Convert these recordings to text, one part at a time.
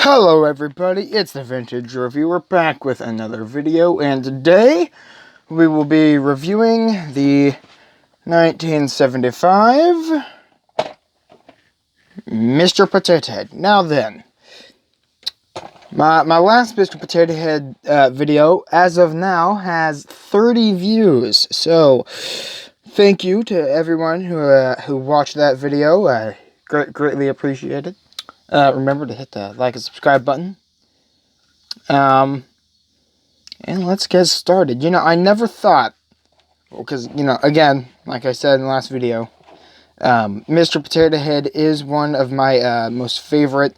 Hello everybody, it's the Vintage Reviewer back with another video, and today we will be reviewing the 1975 Mr. Potato Head. Now then, my last Mr. Potato Head video, as of now, has 30 views, so thank you to everyone who watched that video. I greatly appreciate it. Remember to hit the like and subscribe button. And let's get started. You know, I never thought, because, you know, again, like I said in the last video, Mr. Potato Head is one of my most favorite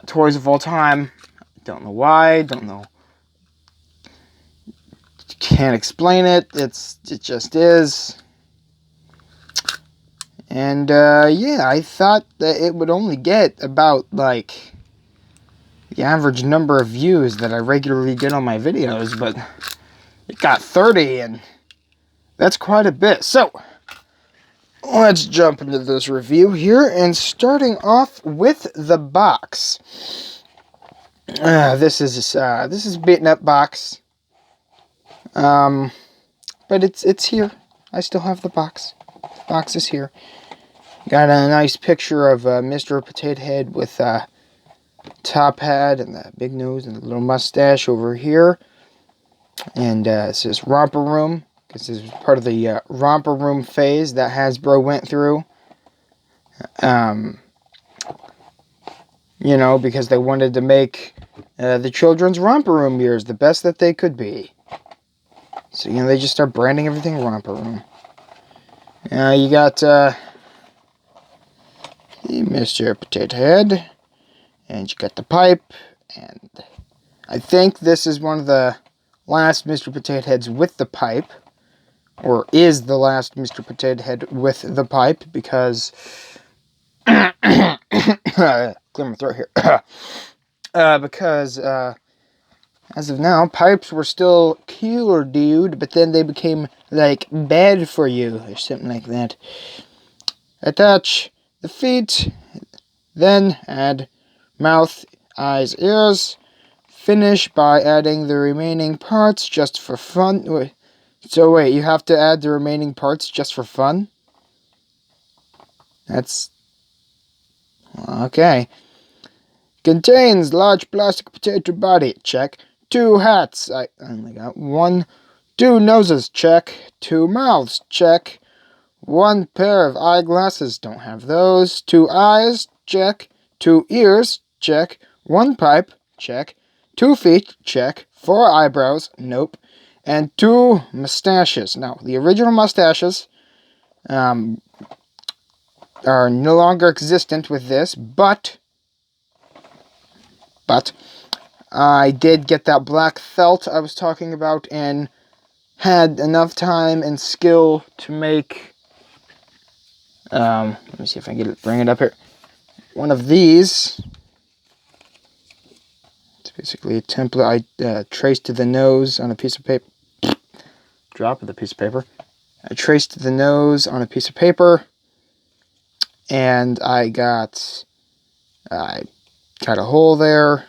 toys of all time. Don't know why, don't know. Can't explain it. It just is. And, yeah, I thought that it would only get about, like, the average number of views that I regularly get on my videos, but it got 30, and that's quite a bit. So, let's jump into this review here, and starting off with the box. This is beaten up box. But it's here. I still have the box. The box is here. Got a nice picture of Mr. Potato Head with top hat and the big nose and the little mustache over here. And it says Romper Room, because this is part of the Romper Room phase that Hasbro went through. You know, because they wanted to make the children's Romper Room years the best that they could be. So, you know, they just start branding everything Romper Room. You got the Mr. Potato Head. And you got the pipe, and I think this is one of the last Mr. Potato Heads with the pipe, or is the last Mr. Potato Head with the pipe, because, clear my throat here, because, as of now, pipes were still cool, dude, but then they became, like, bad for you, or something like that. Attach the feet, then add mouth, eyes, ears. Finish by adding the remaining parts just for fun. So wait, you have to add the remaining parts just for fun? That's... okay. Contains large plastic potato body. Check. 2 hats. I only got 1. 2 noses. Check. 2 mouths. Check. 1 pair of eyeglasses. Don't have those. 2 eyes. Check. 2 ears. Check. 1 pipe. Check. 2 feet. Check. 4 eyebrows. Nope. And 2 mustaches. Now, the original mustaches are no longer existent with this, but I did get that black felt I was talking about and had enough time and skill to make, let me see if I can bring it up here, one of these. It's basically a template I traced the nose on a piece of paper. Drop of the piece of paper. I traced the nose on a piece of paper, and I cut a hole there.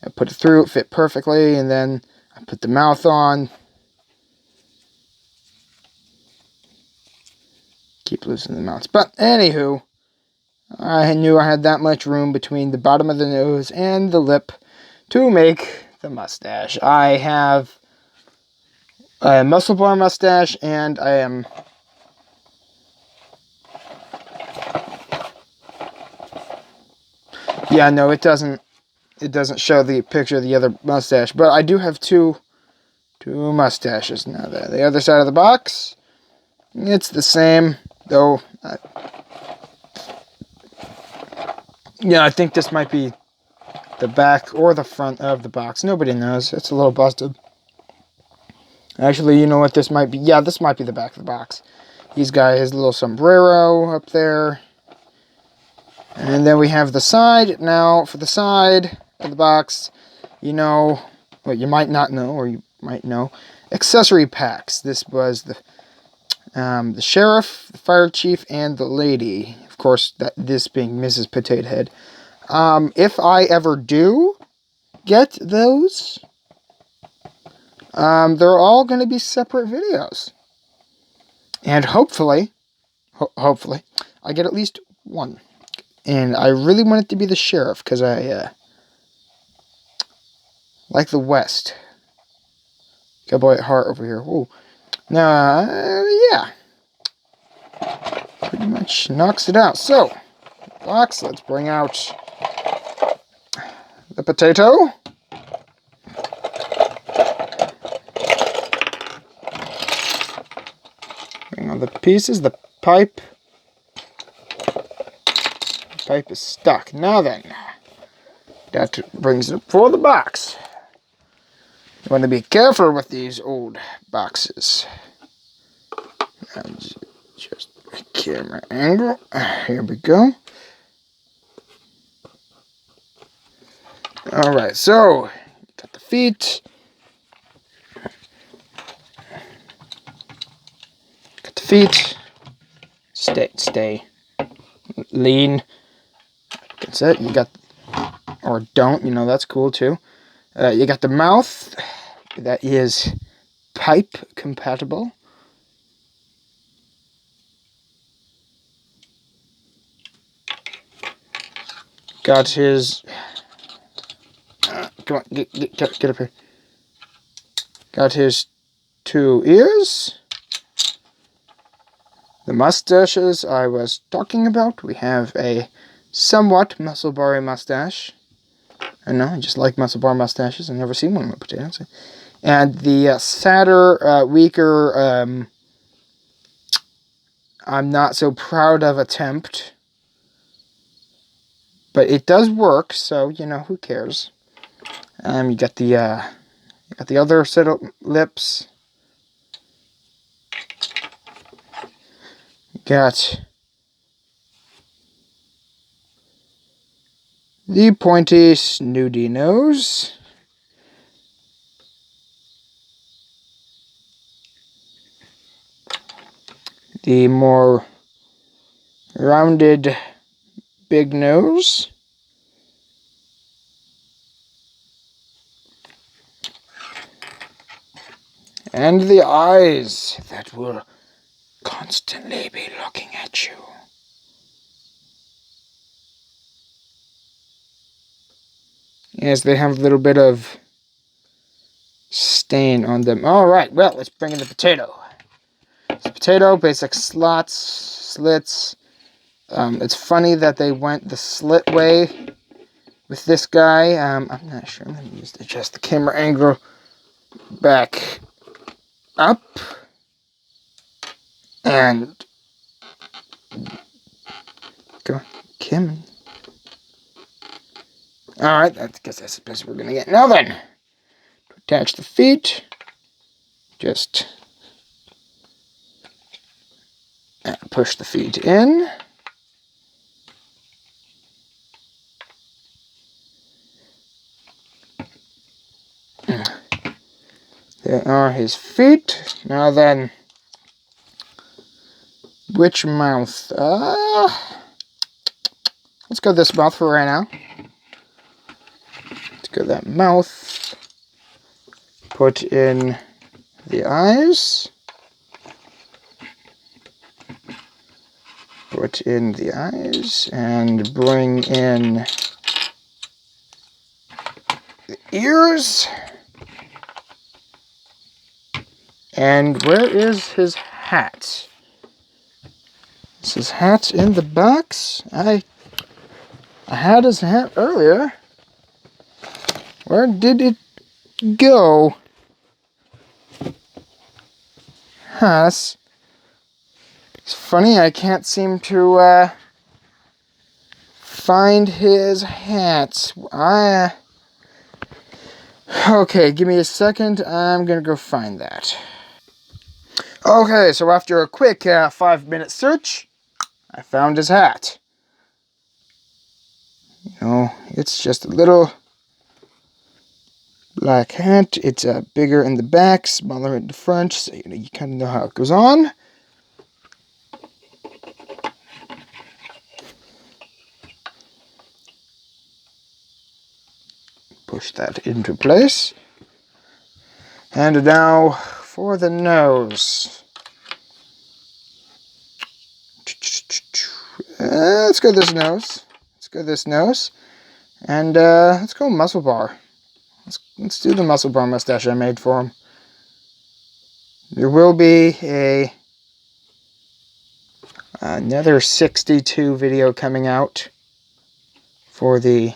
I put it through, it fit perfectly, and then I put the mouth on. Keep loosening the mouths. But anywho, I knew I had that much room between the bottom of the nose and the lip to make the mustache. I have a muscle bar mustache, and I am... yeah, no, it doesn't show the picture of the other mustache, but I do have two mustaches. Now, the other side of the box, it's the same, though. Yeah, I think this might be the back or the front of the box. Nobody knows. It's a little busted. Actually, you know what this might be? Yeah, this might be the back of the box. He's got his little sombrero up there. And then we have the side. Now, for the side of the box, you know, well, you might not know, or you might know, accessory packs. This was the sheriff, the fire chief, and the lady. Of course, this being Mrs. Potato Head. If I ever do get those, they're all going to be separate videos. And hopefully, hopefully, I get at least one. And I really want it to be the sheriff, because I like the West. Cowboy at heart over here. Whoa. Now, yeah. Pretty much knocks it out. So, box, let's bring out the potato. Bring on the pieces, the pipe. The pipe is stuck. Now then, that brings it for the box. You want to be careful with these old boxes. And just a camera angle. Here we go. Alright, so, got the feet. Got the feet. Stay. Lean. That's it. You got, or don't, you know, that's cool too. You got the mouth. That is pipe compatible. Got his... come on, get up here. Got his 2 ears. The mustaches I was talking about. We have a somewhat muscle bar mustache. I know, I just like muscle bar mustaches. I've never seen one with potatoes. And the sadder, weaker, I'm not so proud of attempt. But it does work, so, you know, who cares? You got the other set of lips. You got the pointy, snooty nose. The more rounded, big nose. And the eyes that will constantly be looking at you. Yes, they have a little bit of stain on them. Alright, well, let's bring in the potato. The potato, basic slits. It's funny that they went the slit way with this guy. I'm not sure. I'm going to adjust the camera angle back up. And go, Kim. Alright, I guess that's the best we're going to get. Now then, to attach the feet, just push the feet in. There are his feet. Now then, which mouth? Let's go this mouth for right now. Let's go that mouth. Put in the eyes. Put in the eyes and bring in the ears. And where is his hat? Is his hat in the box? I had his hat earlier. Where did it go? Huh, it's funny, I can't seem to find his hat. Okay, give me a second. I'm gonna go find that. Okay, so after a quick 5-minute search, I found his hat. You know, it's just a little black hat. It's bigger in the back, smaller in the front, so you know, you kind of know how it goes on. Push that into place. And now for the nose. Let's go this nose. Let's go this nose. And let's go muscle bar. Let's do the muscle bar mustache I made for him. There will be another 62 video coming out for the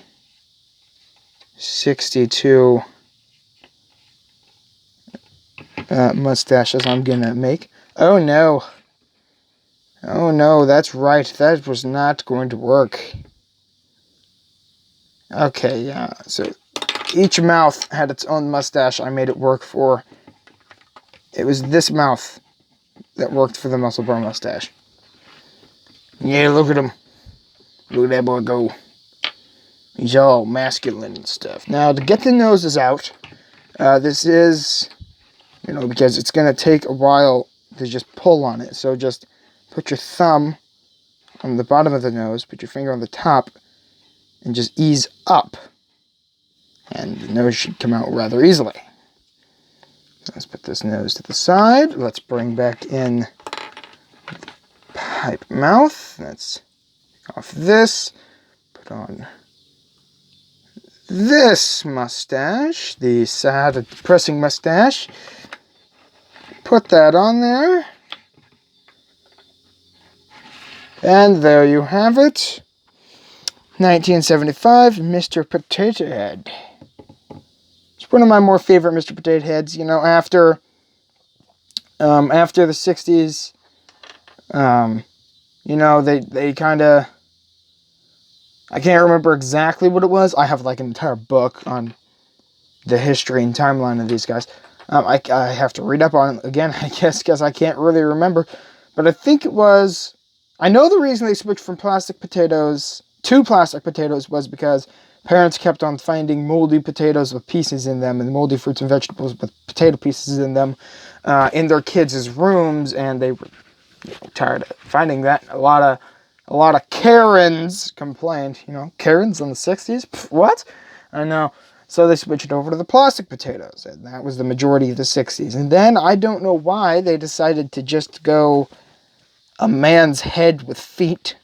62 mustaches I'm gonna make. Oh no. Oh no, that's right. That was not going to work. Okay, yeah. So each mouth had its own mustache I made it work for. It was this mouth that worked for the muscle bar mustache. Yeah, look at him. Look at that boy go. He's all masculine and stuff. Now, to get the noses out, this is, because it's going to take a while to just pull on it. So just put your thumb on the bottom of the nose, put your finger on the top, and just ease up. And the nose should come out rather easily. Let's put this nose to the side. Let's bring back in pipe mouth. Let's off this. Put on this mustache, the sad and depressing mustache. Put that on there. And there you have it. 1975 Mr. Potato Head. It's one of my more favorite Mr. Potato Heads. After the 60s, they kind of, I can't remember exactly what it was. I have like an entire book on the history and timeline of these guys. I have to read up on it again, I guess, because I can't really remember. But I think it was, I know the reason they switched from plastic potatoes to plastic potatoes was because parents kept on finding moldy potatoes with pieces in them and moldy fruits and vegetables with potato pieces in them in their kids' rooms, and they were tired of finding that. A lot of Karens complained. Karens in the 60s? Pff, what? I know. So they switched over to the plastic potatoes, and that was the majority of the 60s. And then, I don't know why, they decided to just go a man's head with feet.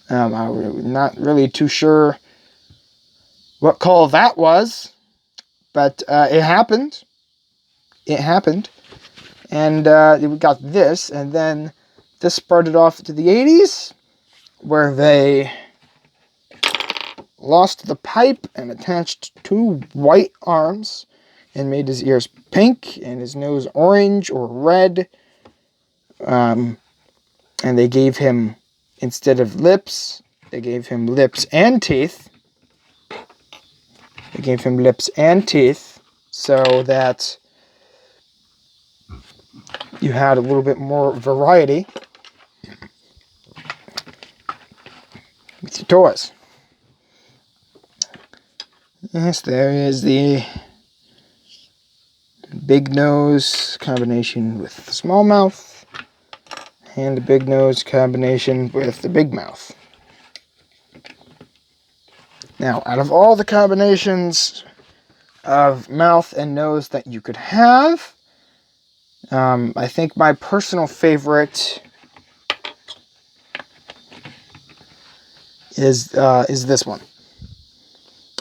I'm not really too sure what call that was, but it happened. It happened. And we got this, and then this started off to the 80s, where they lost the pipe and attached 2 white arms and made his ears pink and his nose orange or red. And they gave him, instead of lips, they gave him lips and teeth. They gave him lips and teeth so that you had a little bit more variety with your toys. Yes, there is the big nose combination with the small mouth, and the big nose combination with the big mouth. Now, out of all the combinations of mouth and nose that you could have, I think my personal favorite is this one.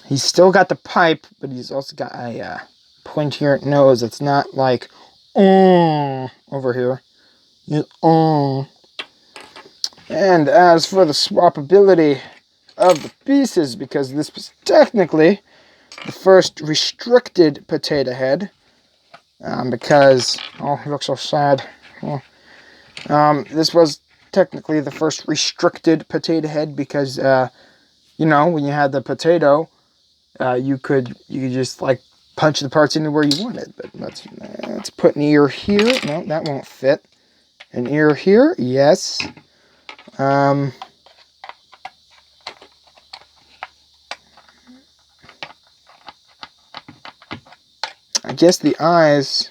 He's still got the pipe, but he's also got a pointier nose. It's not like over here. It's And as for the swappability of the pieces, because this was technically the first restricted potato head, because, oh, he looks so sad. This was technically the first restricted potato head because, when you had the potato, you could just like punch the parts anywhere you wanted. But let's put an ear here. No, that won't fit. An ear here, yes. I guess the eyes.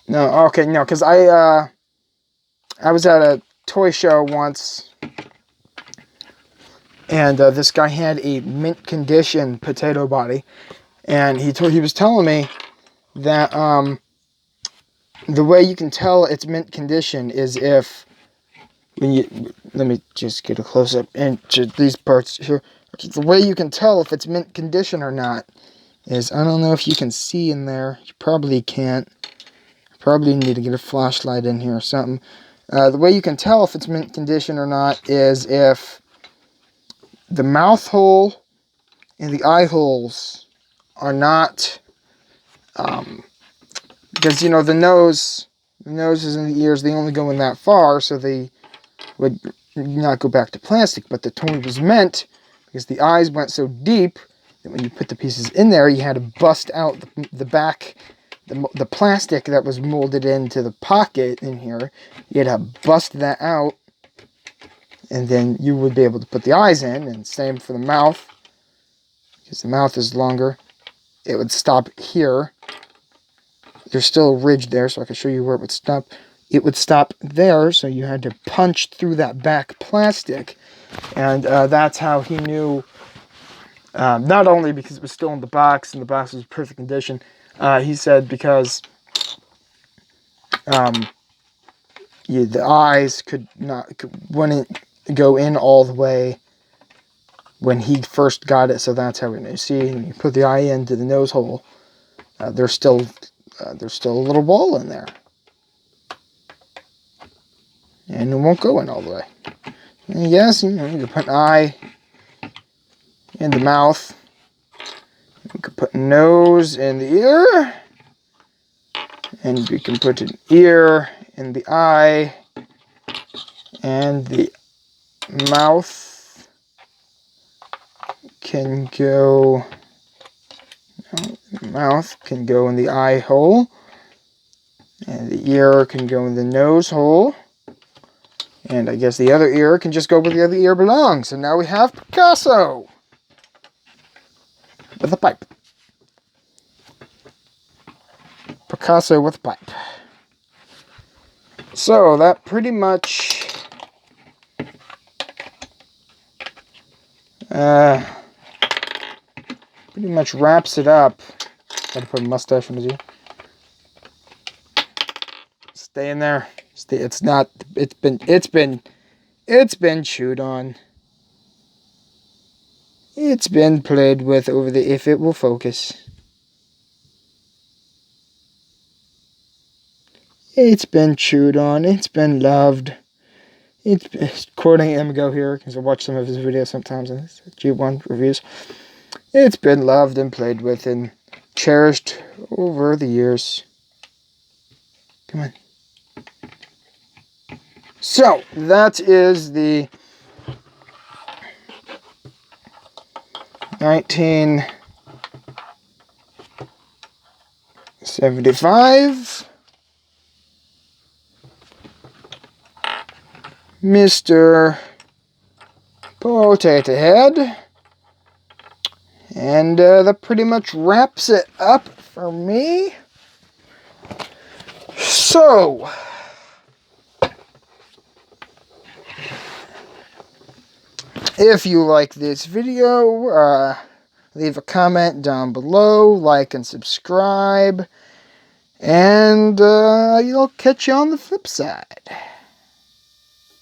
No, okay, no, because I was at a toy show once, And this guy had a mint condition potato body, and he was telling me that the way you can tell it's mint condition is if when you let me just get a close up into these parts here. Okay, the way you can tell if it's mint condition or not is, I don't know if you can see in there. You probably can't. Probably need to get a flashlight in here or something. The way you can tell if it's mint condition or not is if the mouth hole and the eye holes are not, because, you know, the noses and the ears, they only go in that far, so they would not go back to plastic. But the toy was meant, because the eyes went so deep, that when you put the pieces in there, you had to bust out the back, the plastic that was molded into the pocket in here. You had to bust that out, and then you would be able to put the eyes in, and same for the mouth, because the mouth is longer. It would stop here. There's still a ridge there, so I can show you where it would stop. It would stop there, so you had to punch through that back plastic, and that's how he knew, not only because it was still in the box, and the box was in perfect condition, he said because the eyes wouldn't go in all the way when he first got it, so that's how we knew. See, when you put the eye into the nose hole, there's still a little ball in there, and it won't go in all the way. And yes, you can put an eye in the mouth. You can put a nose in the ear, and you can put an ear in the eye, and the mouth can go. Mouth can go in the eye hole, and the ear can go in the nose hole, and I guess the other ear can just go where the other ear belongs. So now we have Picasso with a pipe. Picasso with a pipe. So that pretty much wraps it up. Gotta put a mustache on his ear. Stay in there. Stay. It's been chewed on. It's been played with over the, if it will focus. It's been chewed on. It's been loved. It's quoting Amigo here, because I watch some of his videos sometimes, and it's G1 reviews. It's been loved and played with and cherished over the years. Come on. So, that is the 1975 Mr. Potato Head. And that pretty much wraps it up for me. So, if you like this video, leave a comment down below, like and subscribe, and I'll catch you on the flip side.